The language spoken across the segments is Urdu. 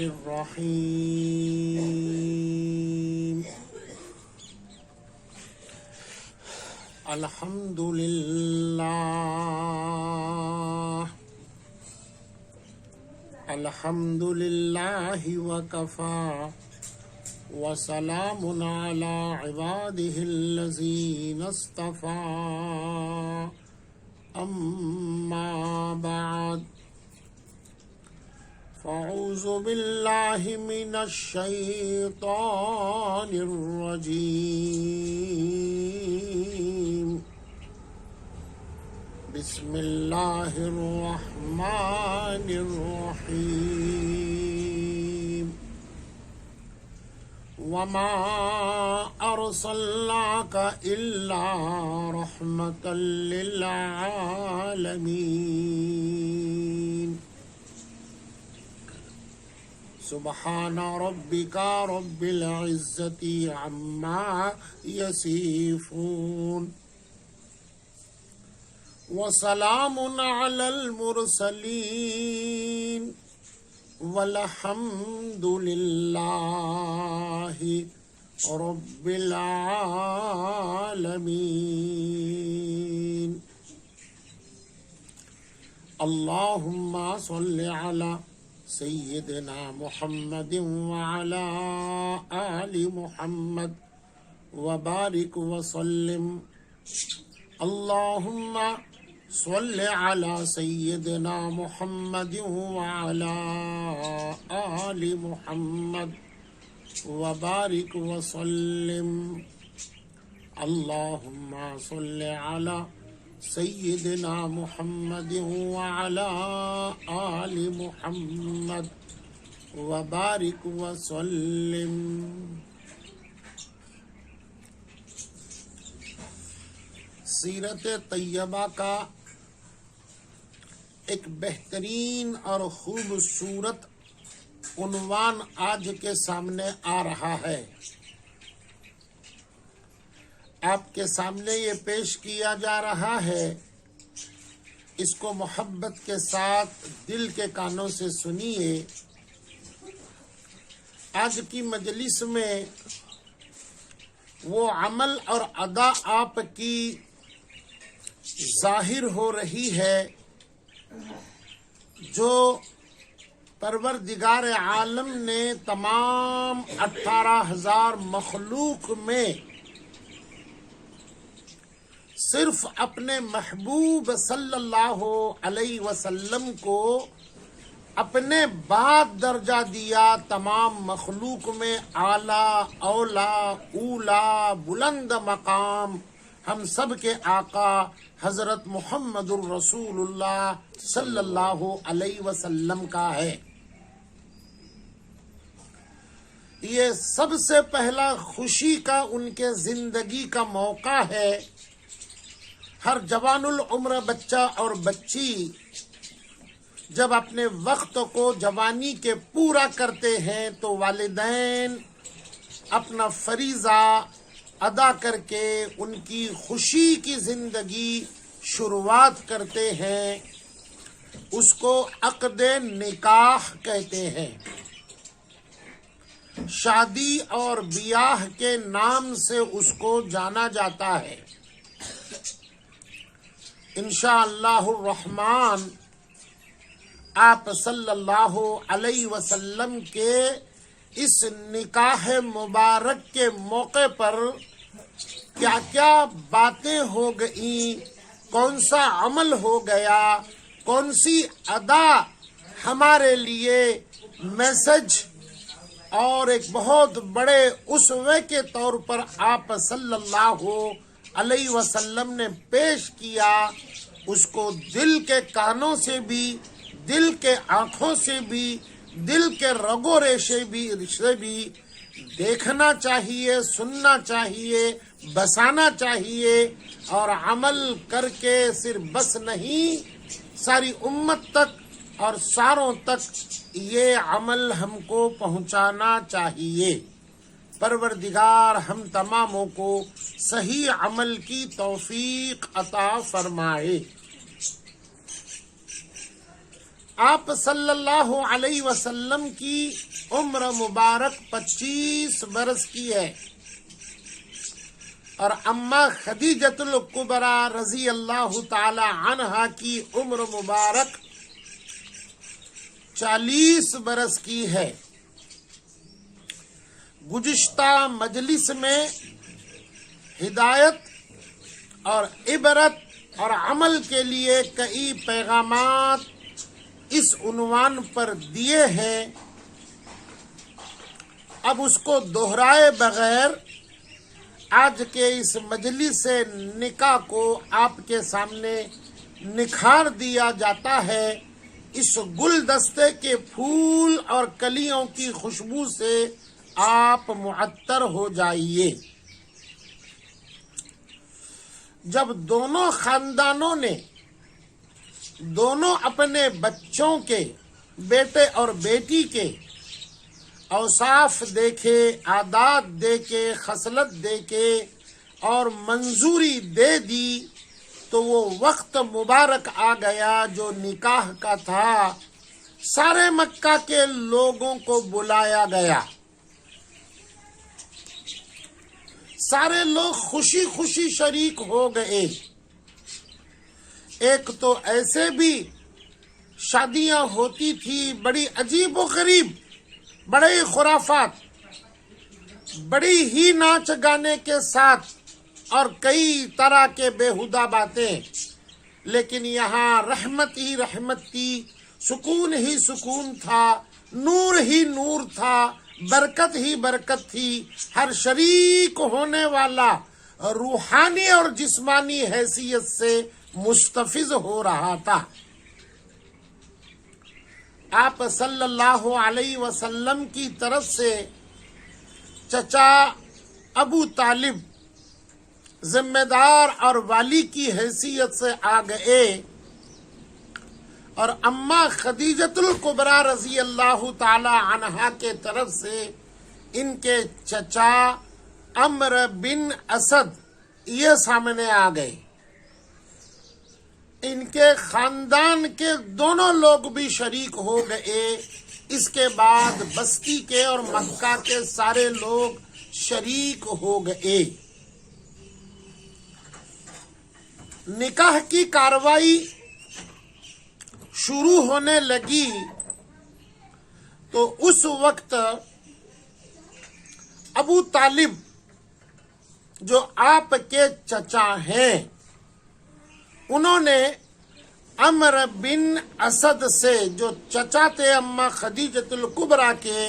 الرحيم الحمد لله وكفى وسلام على عباده الذين اصطفى أما بعد فأعوذ بالله من الشيطان الرجيم بسم الله الرحمن الرحيم وما أرسلناك إلا رحمة للعالمين سبحان ربك رب العزة عما يصفون وسلام على المرسلين والحمد لله رب العالمين اللهم صل على سيدنا محمد وعلى آل محمد وبارك وسلم اللهم صل على سيدنا محمد وعلى آل محمد وبارك وسلم اللهم صل على سيدنا محمد وعلى آل محمد وبارك وسلم سیرت طیبہ کا ایک بہترین اور خوبصورت عنوان آج کے سامنے آ رہا ہے. آپ کے سامنے یہ پیش کیا جا رہا ہے، اس کو محبت کے ساتھ دل کے کانوں سے سنیے. آج کی مجلس میں وہ عمل اور ادا آپ کی ظاہر ہو رہی ہے جو پروردگار عالم نے تمام 18,000 مخلوق میں صرف اپنے محبوب صلی اللہ علیہ وسلم کو اپنے بعد درجہ دیا. تمام مخلوق میں اعلیٰ اولا اولا بلند مقام ہم سب کے آقا حضرت محمد الرسول اللہ صلی اللہ علیہ وسلم کا ہے. یہ سب سے پہلا خوشی کا ان کے زندگی کا موقع ہے. ہر جوان العمر بچہ اور بچی جب اپنے وقت کو جوانی کے پورا کرتے ہیں تو والدین اپنا فریضہ ادا کر کے ان کی خوشی کی زندگی شروعات کرتے ہیں. اس کو عقد نکاح کہتے ہیں. شادی اور بیاہ کے نام سے اس کو جانا جاتا ہے. انشاءاللہ الرحمن آپ صلی اللہ علیہ وسلم کے اس نکاح مبارک کے موقع پر کیا کیا باتیں ہو گئیں، کون سا عمل ہو گیا، کون سی ادا ہمارے لیے میسج اور ایک بہت بڑے اسوے کے طور پر آپ صلی اللہ علیہ وسلم نے پیش کیا، اس کو دل کے کانوں سے بھی، دل کے آنکھوں سے بھی، دل کے رگو ریشے بھی دیکھنا چاہیے، سننا چاہیے، بسانا چاہیے اور عمل کر کے صرف بس نہیں، ساری امت تک اور ساروں تک یہ عمل ہم کو پہنچانا چاہیے. پروردگار ہم تماموں کو صحیح عمل کی توفیق عطا فرمائے. آپ صلی اللہ علیہ وسلم کی عمر مبارک 25 برس کی ہے اور اماں خدیجۃ الکبریٰ رضی اللہ تعالی عنہا کی عمر مبارک 40 برس کی ہے۔ گزشتہ مجلس میں ہدایت اور عبرت اور عمل کے لیے کئی پیغامات اس عنوان پر دیے ہیں، اب اس کو دہرائے بغیر آج کے اس مجلس نکاح کو آپ کے سامنے نکھار دیا جاتا ہے۔ اس گلدستے کے پھول اور کلیوں کی خوشبو سے آپ معطر ہو جائیے۔ جب دونوں خاندانوں نے دونوں اپنے بچوں کے بیٹے اور بیٹی کے اوصاف دیکھے، عادات دیکھے، خصلت دیکھے اور منظوری دے دی تو وہ وقت مبارک آ گیا جو نکاح کا تھا۔ سارے مکہ کے لوگوں کو بلایا گیا، سارے لوگ خوشی خوشی شریک ہو گئے۔ ایک تو ایسے بھی شادیاں ہوتی تھی بڑی عجیب و غریب، بڑے خرافات، بڑی ہی ناچ گانے کے ساتھ اور کئی طرح کے بیہودہ باتیں، لیکن یہاں رحمت ہی رحمت تھی، سکون ہی سکون تھا، نور ہی نور تھا، برکت ہی برکت تھی۔ ہر شریک ہونے والا روحانی اور جسمانی حیثیت سے مستفیض ہو رہا تھا۔ آپ صلی اللہ علیہ وسلم کی طرف سے چچا ابو طالب ذمہ دار اور والی کی حیثیت سے آ گئے اور اماں خدیجۃ الکبریٰ رضی اللہ تعالی عنہا کے طرف سے ان کے چچا عمرو بن اسد یہ سامنے آ گئے۔ ان کے خاندان کے دونوں لوگ بھی شریک ہو گئے۔ اس کے بعد بستی کے اور مکہ کے سارے لوگ شریک ہو گئے۔ نکاح کی کارروائی شروع ہونے لگی تو اس وقت ابو طالب جو آپ کے چچا ہیں، انہوں نے عمرو بن اسد سے جو چچا تھے اماں خدیجۃ الکبریٰ کے،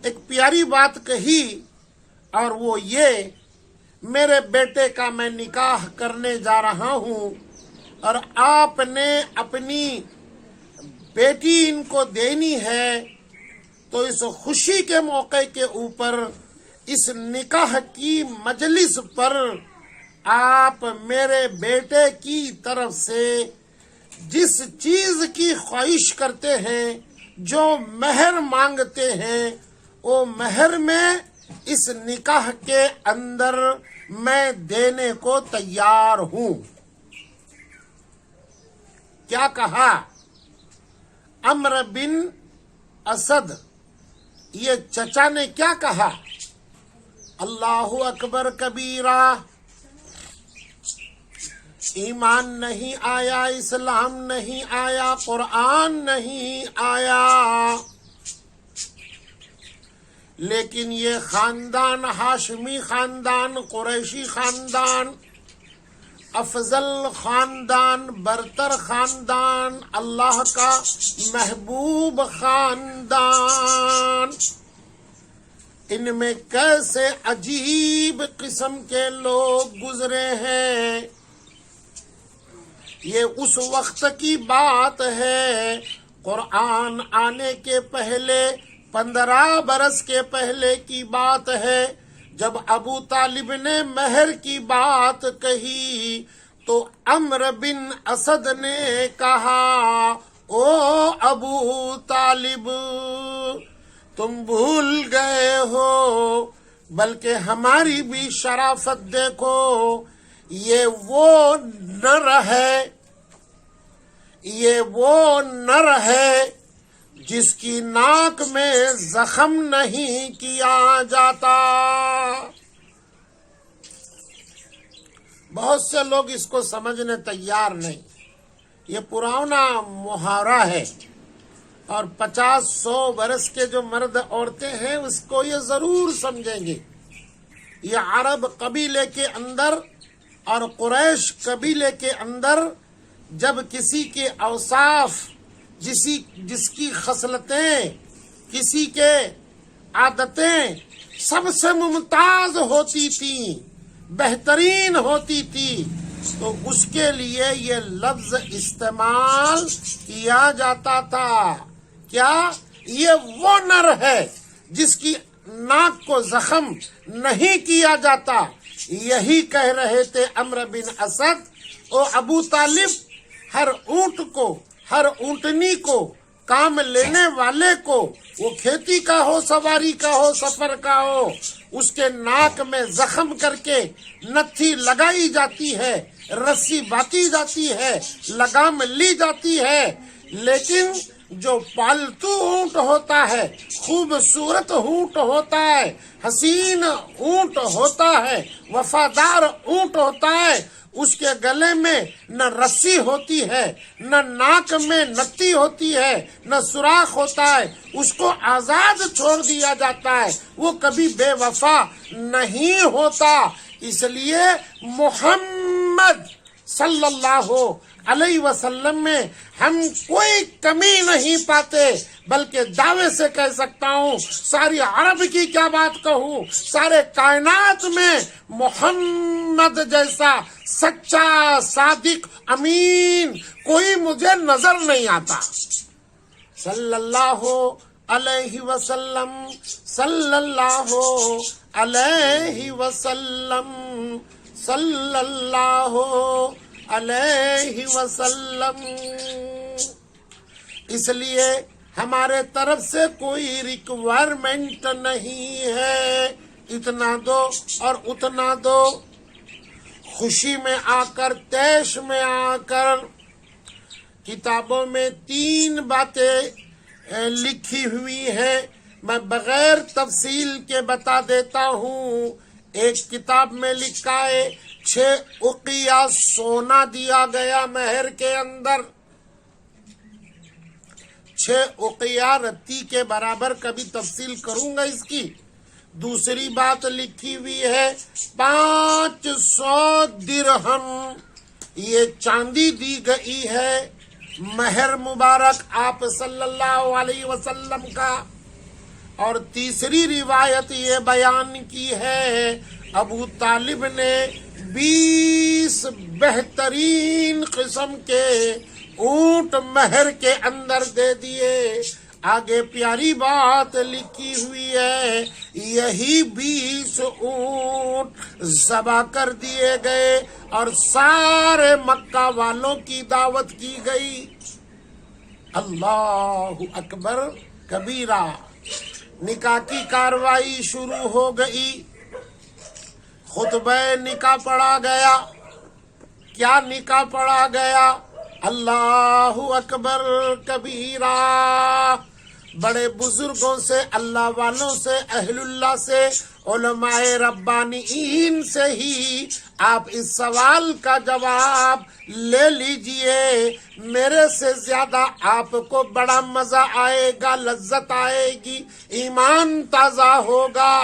ایک پیاری بات کہی اور وہ یہ، میرے بیٹے کا میں نکاح کرنے جا رہا ہوں اور آپ نے اپنی بیٹی ان کو دینی ہے، تو اس خوشی کے موقع کے اوپر اس نکاح کی مجلس پر آپ میرے بیٹے کی طرف سے جس چیز کی خواہش کرتے ہیں، جو مہر مانگتے ہیں، وہ مہر میں اس نکاح کے اندر میں دینے کو تیار ہوں۔ کیا کہا عمرو بن اسد؟ یہ چچا نے کیا کہا؟ اللہ اکبر کبیرہ، ایمان نہیں آیا، اسلام نہیں آیا، قرآن نہیں آیا، لیکن یہ خاندان، ہاشمی خاندان، قریشی خاندان، افضل خاندان، برتر خاندان، اللہ کا محبوب خاندان، ان میں کیسے عجیب قسم کے لوگ گزرے ہیں۔ یہ اس وقت کی بات ہے، قرآن آنے کے پہلے 15 برس کے پہلے کی بات ہے، جب ابو طالب نے مہر کی بات کہی تو عمرو بن اسد نے کہا، او ابو طالب، تم بھول گئے ہو، بلکہ ہماری بھی شرافت دیکھو، یہ وہ نر ہے، یہ وہ نر ہے جس کی ناک میں زخم نہیں کیا جاتا۔ بہت سے لوگ اس کو سمجھنے تیار نہیں۔ یہ پرانا محاورہ ہے، اور 50-100 برس کے جو مرد عورتیں ہیں اس کو یہ ضرور سمجھیں گے۔ یہ عرب قبیلے کے اندر اور قریش قبیلے کے اندر جب کسی کے اوصاف، جس کی خصلتیں، کسی کے عادتیں سب سے ممتاز ہوتی تھیں، بہترین ہوتی تھی، تو اس کے لیے یہ لفظ استعمال کیا جاتا تھا۔ کیا؟ یہ وہ نر ہے جس کی ناک کو زخم نہیں کیا جاتا۔ یہی کہہ رہے تھے عمرو بن اسد۔ او ابو طالب، ہر اونٹ کو، ہر اونٹنی کو، کام لینے والے کو، وہ کھیتی کا ہو، سواری کا ہو، سفر کا ہو، اس کے ناک میں زخم کر کے نتھی لگائی جاتی ہے، رسی باندھی جاتی ہے، لگام لی جاتی ہے۔ لیکن جو پالتو اونٹ ہوتا ہے، خوبصورت اونٹ ہوتا ہے، حسین اونٹ ہوتا ہے، وفادار اونٹ ہوتا ہے، اس کے گلے میں نہ رسی ہوتی ہے، نہ ناک میں نتی ہوتی ہے، نہ سوراخ ہوتا ہے، اس کو آزاد چھوڑ دیا جاتا ہے، وہ کبھی بے وفا نہیں ہوتا۔ اس لیے محمد صلی اللہ علیہ وسلم میں ہم کوئی کمی نہیں پاتے، بلکہ دعوے سے کہہ سکتا ہوں، ساری عرب کی کیا بات کہوں، سارے کائنات میں محمد جیسا سچا، صادق، امین کوئی مجھے نظر نہیں آتا۔ صلی اللہ علیہ وسلم، صلی اللہ علیہ وسلم، صلی اللہ علیہ وسلم۔ اس لیے ہمارے طرف سے کوئی ریکوائرمنٹ نہیں ہے، اتنا دو اور اتنا دو۔ خوشی میں آ کر، تیش میں آ کر، کتابوں میں 3 باتیں لکھی ہوئی ہیں، میں بغیر تفصیل کے بتا دیتا ہوں۔ ایک کتاب میں لکھا ہے 6 اقیہ سونا دیا گیا مہر کے اندر، 6 اقیہ رتی کے برابر، کبھی تفصیل کروں گا اس کی۔ دوسری بات لکھی ہوئی ہے 500 درہم، یہ چاندی دی گئی ہے، مہر مبارک آپ صلی اللہ علیہ وسلم کا۔ اور تیسری روایت یہ بیان کی ہے ابو طالب نے 20 بہترین قسم کے اونٹ مہر کے اندر دے دیے۔ آگے پیاری بات لکھی ہوئی ہے، یہی 20 اونٹ ذبح کر دیے گئے اور سارے مکہ والوں کی دعوت کی گئی۔ اللہ اکبر کبیرہ۔ نکاح کی کاروائی شروع ہو گئی، خطبہ نکاح پڑھا گیا۔ کیا نکاح پڑھا گیا؟ اللہ اکبر کبیرہ۔ بڑے بزرگوں سے، اللہ والوں سے، اہل اللہ سے، علماء ربانیین سے ہی آپ اس سوال کا جواب لے لیجئے۔ میرے سے زیادہ آپ کو بڑا مزہ آئے گا، لذت آئے گی، ایمان تازہ ہوگا۔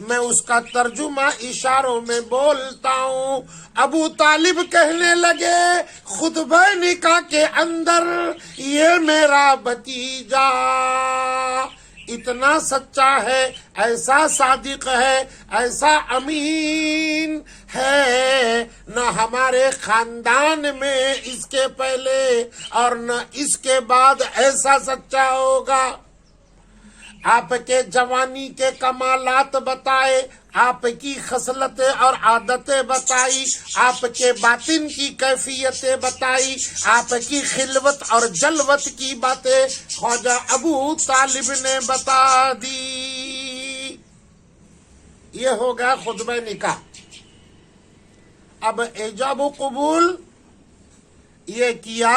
میں اس کا ترجمہ اشاروں میں بولتا ہوں۔ ابو طالب کہنے لگے خطبہ نکاح کے اندر، یہ میرا بھتیجا اتنا سچا ہے، ایسا صادق ہے، ایسا امین ہے، نہ ہمارے خاندان میں اس کے پہلے اور نہ اس کے بعد ایسا سچا ہوگا۔ آپ کے جوانی کے کمالات بتائے، آپ کی خصلتیں اور عادتیں بتائی، آپ کے باطن کی کیفیتیں بتائی، آپ کی خلوت اور جلوت کی باتیں خواجہ ابو طالب نے بتا دی۔ یہ ہوگا خطبہ نکاح۔ اب ایجاب و قبول یہ کیا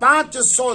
500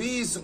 20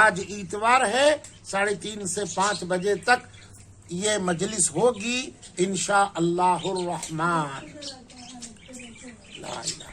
آج اتوار ہے، 3:30 سے 5 بجے تک یہ مجلس ہوگی انشاء اللہ الرحمن. لا الہ